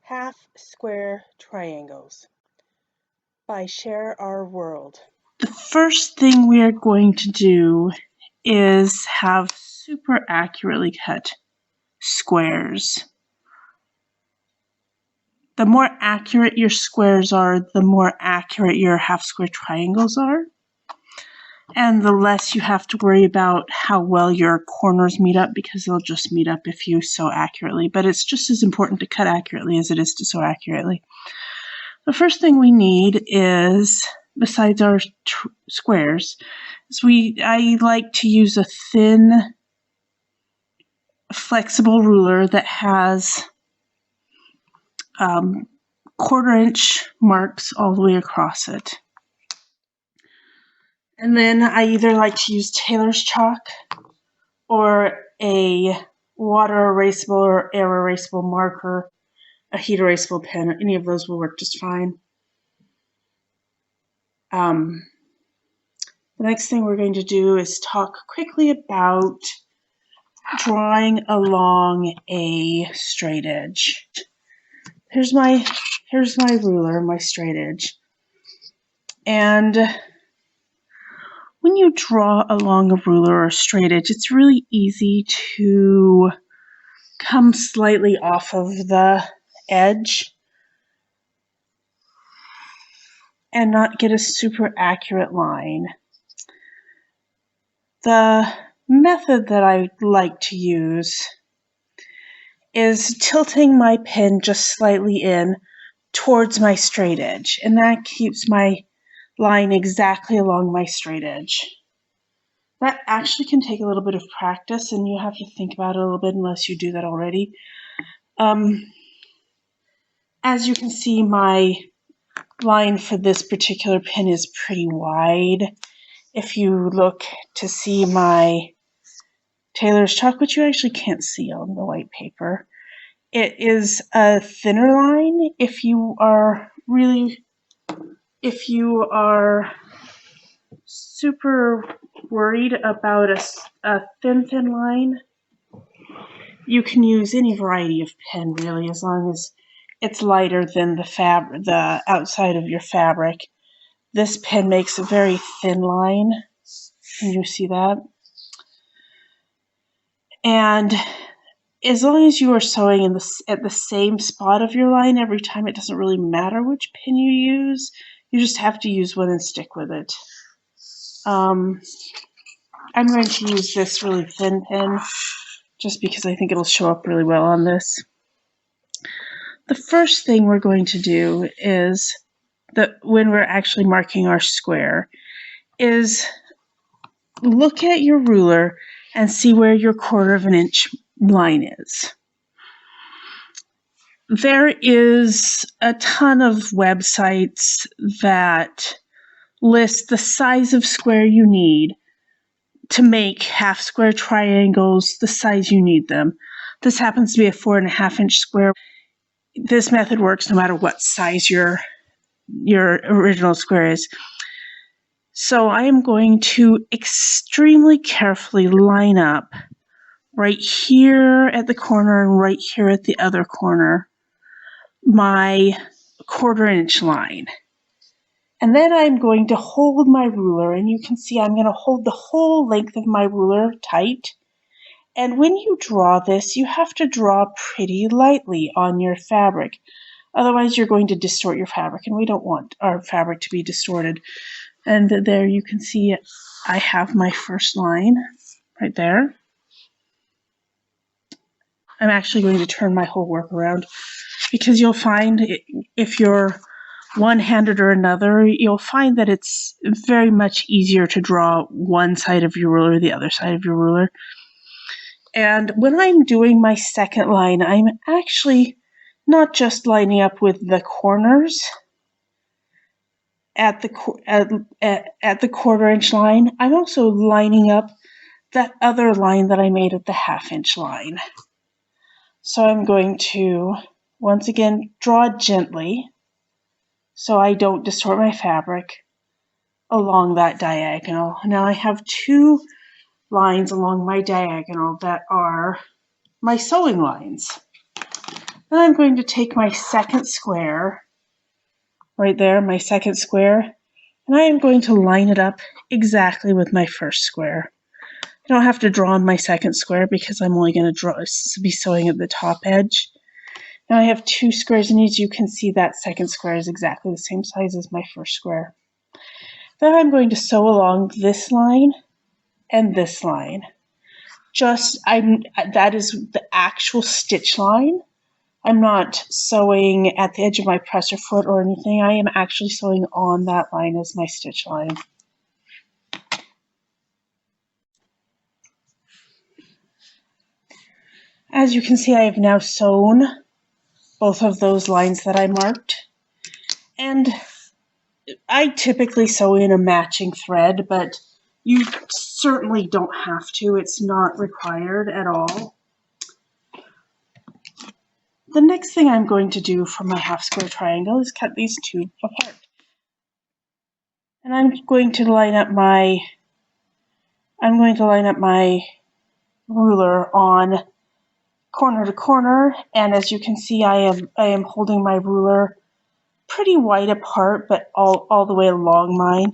Half Square Triangles by Share Our World. The first thing we are going to do is have super accurately cut squares. The more accurate your squares are, the more accurate your half square triangles are. And the less you have to worry about how well your corners meet up, because they'll just meet up if you sew accurately. But it's just as important to cut accurately as it is to sew accurately. The first thing we need is, besides our squares, is I like to use a thin, flexible ruler that has 1/4-inch marks all the way across it. And then I either like to use tailor's chalk or a water erasable or air erasable marker, a heat erasable pen. Any of those will work just fine. The next thing we're going to do is talk quickly about drawing along a straight edge. Here's my ruler, my straight edge. And when you draw along a ruler or a straight edge, it's really easy to come slightly off of the edge and not get a super accurate line. The method that I like to use is tilting my pen just slightly in towards my straight edge, and that keeps my line exactly along my straight edge. That actually can take a little bit of practice, and you have to think about it a little bit unless you do that already. As you can see, my line for this particular pen is pretty wide. If you look to see my tailor's chalk, which you actually can't see on the white paper, it is a thinner line. If you are super worried about a thin line, you can use any variety of pen, really, as long as it's lighter than the outside of your fabric. This pen makes a very thin line. Can you see that? And as long as you are sewing at the same spot of your line every time, it doesn't really matter which pen you use. You just have to use one and stick with it. I'm going to use this really thin pen just because I think it'll show up really well on this. The first thing we're going to do is, when we're actually marking our square, is look at your ruler and see where your 1/4 inch line is. There is a ton of websites that list the size of square you need to make half square triangles the size you need them. This happens to be a 4.5 inch square. This method works no matter what size your original square is. So I am going to extremely carefully line up right here at the corner and right here at the other corner my 1/4 inch line. And then I'm going to hold my ruler, and you can see I'm going to hold the whole length of my ruler tight. And when you draw this, you have to draw pretty lightly on your fabric. Otherwise, you're going to distort your fabric, and we don't want our fabric to be distorted. And there you can see I have my first line right there. I'm actually going to turn my whole work around, because you'll find if you're one-handed or another, you'll find that it's very much easier to draw one side of your ruler, the other side of your ruler. And when I'm doing my second line, I'm actually not just lining up with the corners at the 1/4 inch line, I'm also lining up that other line that I made at the 1/2 inch line. So I'm going to, once again, draw gently so I don't distort my fabric along that diagonal. Now I have 2 lines along my diagonal that are my sewing lines. Then I'm going to take my second square, right there, my second square, and I am going to line it up exactly with my first square. I don't have to draw on my second square because I'm only going to be sewing at the top edge. Now I have 2 squares, and as you can see, that second square is exactly the same size as my first square. Then I'm going to sew along this line and this line. That is the actual stitch line. I'm not sewing at the edge of my presser foot or anything. I am actually sewing on that line as my stitch line. As you can see, I have now sewn both of those lines that I marked. And I typically sew in a matching thread, but you certainly don't have to. It's not required at all. The next thing I'm going to do for my half square triangle is cut these 2 apart. And I'm going to line up my ruler on corner to corner, and as you can see, I am holding my ruler pretty wide apart, but all the way along mine.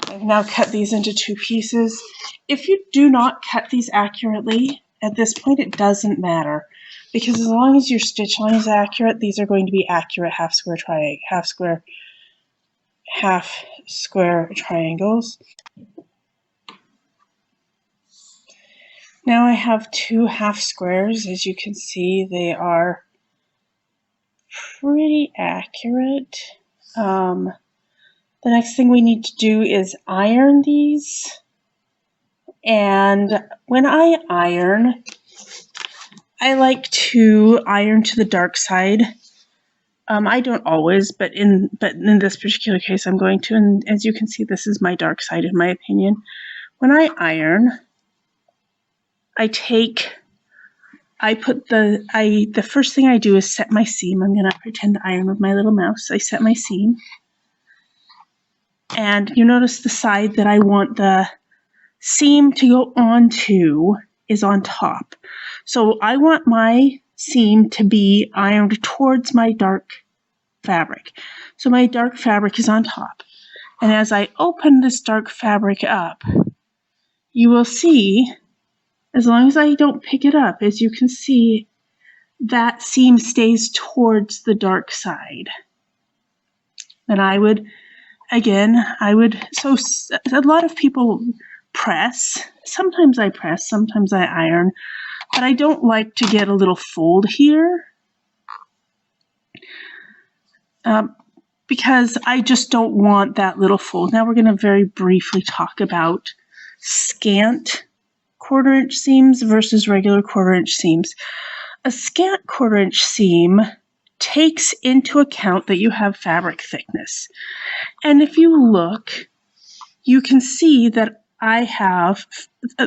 I've now cut these into 2 pieces. If you do not cut these accurately, at this point it doesn't matter, because as long as your stitch line is accurate, these are going to be accurate half square triangles. Now I have 2 half squares. As you can see, they are pretty accurate. The next thing we need to do is iron these. And when I iron, I like to iron to the dark side. I don't always, but in this particular case, I'm going to. And as you can see, this is my dark side, in my opinion. When I iron, the first thing I do is set my seam. I'm going to pretend to iron with my little mouse. I set my seam. And you notice the side that I want the seam to go onto is on top. So I want my seam to be ironed towards my dark fabric. So my dark fabric is on top. And as I open this dark fabric up, you will see, as long as I don't pick it up, as you can see, that seam stays towards the dark side. And so a lot of people press. Sometimes I press, sometimes I iron, but I don't like to get a little fold here because I just don't want that little fold. Now we're going to very briefly talk about scant 1/4 inch seams versus regular 1/4 inch seams. A scant 1/4 inch seam takes into account that you have fabric thickness. And if you look, you can see that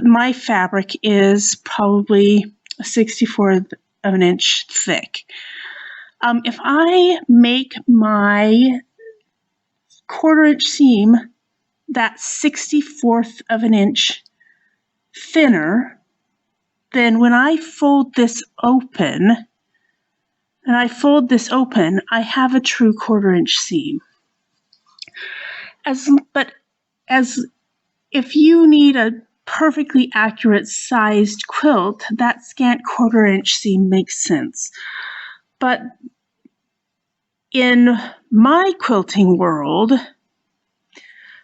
my fabric is probably 1/64 of an inch thick. If I make my 1/4 inch seam that 1/64 of an inch thinner, then when I fold this open, I have a true 1/4 inch seam. If you need a perfectly accurate sized quilt, that scant 1/4 inch seam makes sense. But in my quilting world,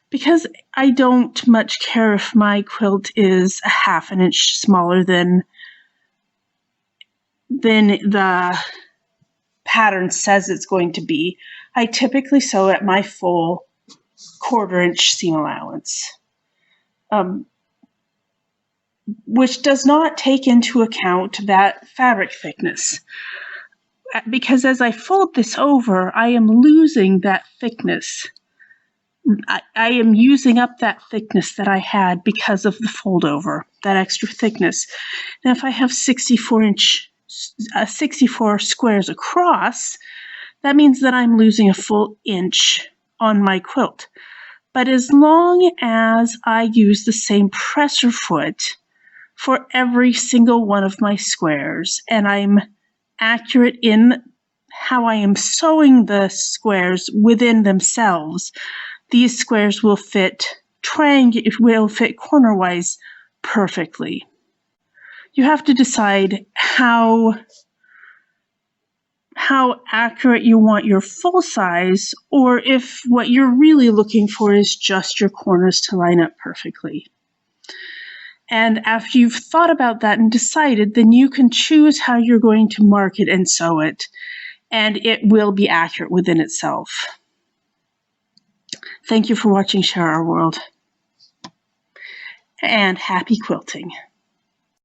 because I don't much care if my quilt is a 1/2 inch smaller than the pattern says it's going to be, I typically sew at my full 1/4 inch seam allowance, which does not take into account that fabric thickness. Because as I fold this over, I am losing that thickness. I am using up that thickness that I had because of the fold over, that extra thickness. Now if I have 64 squares across, that means that I'm losing a full inch on my quilt. But as long as I use the same presser foot for every single one of my squares, and I'm accurate in how I am sewing the squares within themselves, these squares will fit cornerwise perfectly. You have to decide how accurate you want your full size, or if what you're really looking for is just your corners to line up perfectly. And after you've thought about that and decided, then you can choose how you're going to mark it and sew it, and it will be accurate within itself. Thank you for watching Share Our World, and happy quilting.